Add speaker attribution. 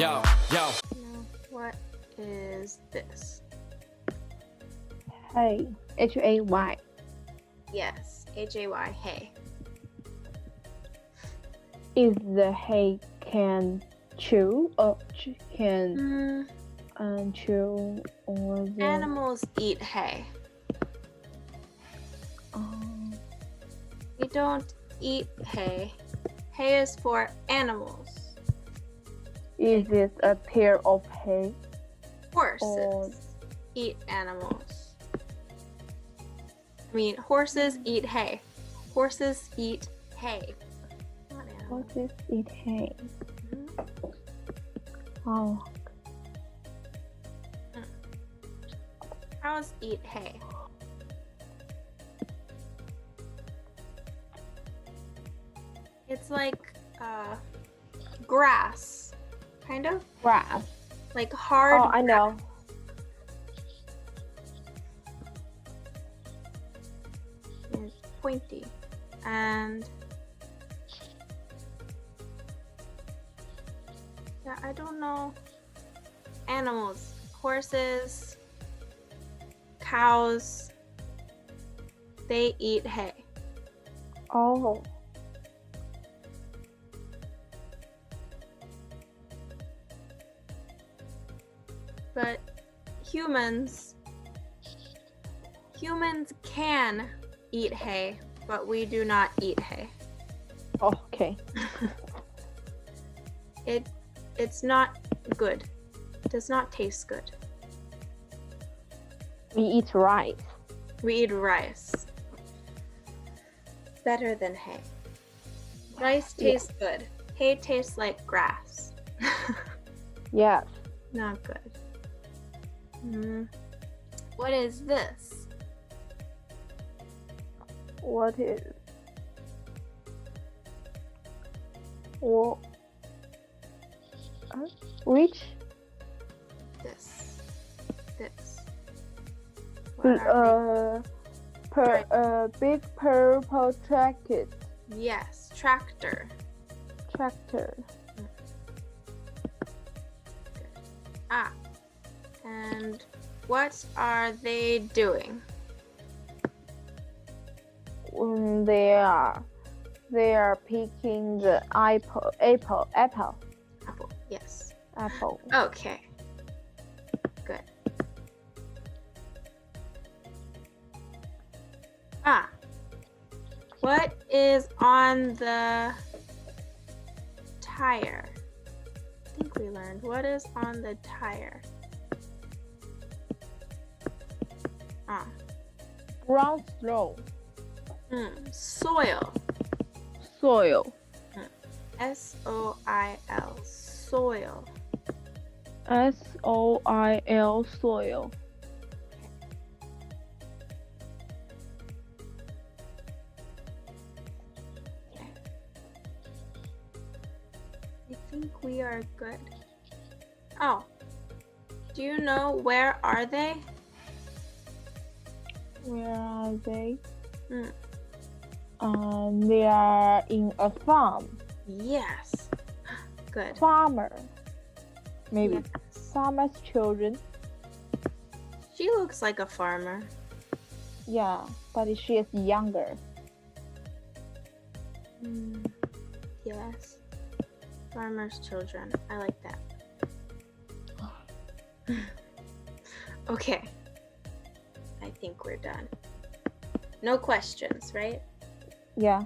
Speaker 1: Yo.
Speaker 2: Now, what is this?
Speaker 3: Hay. Hay.
Speaker 2: Yes, hay, hay.
Speaker 3: Is the hay can chew or can chew or the
Speaker 2: Animals eat hay. We don't eat hay. Hay is for animals.
Speaker 3: Is it a pair of hay?
Speaker 2: Horses eat animals. I mean, horses eat hay. Horses eat hay. Not animals.
Speaker 3: Horses eat hay.
Speaker 2: Mhm.
Speaker 3: Oh.
Speaker 2: Cows eat hay. It's like grass, kind of
Speaker 3: Grass.
Speaker 2: like hard.
Speaker 3: Oh, I know.
Speaker 2: It's pointy, and yeah, I don't know. Animals, horses, cows, they eat hay.
Speaker 3: Oh.
Speaker 2: But humans can eat hay, but we do not eat hay.
Speaker 3: Oh, okay.
Speaker 2: It's not good. It does not taste good.
Speaker 3: We eat rice.
Speaker 2: We eat rice. Better than hay. Rice tastes good. Hay tastes like grass.
Speaker 3: Yes.
Speaker 2: Not good. What is this?
Speaker 3: What is? Well, which?
Speaker 2: This. What are
Speaker 3: Big purple tractor.
Speaker 2: they? Yes, tractor. And what are they doing?
Speaker 3: They are picking the apple.
Speaker 2: Apple, yes.
Speaker 3: Apple.
Speaker 2: Okay. Good. What is on the tire? I think we learned what is on the tire.
Speaker 3: Brown straw.
Speaker 2: Soil.
Speaker 3: Soil.
Speaker 2: S-O-I-L. Soil.
Speaker 3: S-O-I-L. Soil.
Speaker 2: I think we are good. Oh, do you know where are they?
Speaker 3: Where are they?
Speaker 2: Mm.
Speaker 3: They are in a farm.
Speaker 2: Yes. Good.
Speaker 3: Farmer. Maybe.
Speaker 2: Yes.
Speaker 3: Farmer's children.
Speaker 2: She looks like a farmer.
Speaker 3: Yeah, but she is younger.
Speaker 2: Yes. Farmer's children. I like that. Okay. I think we're done. No questions, right?
Speaker 3: Yeah.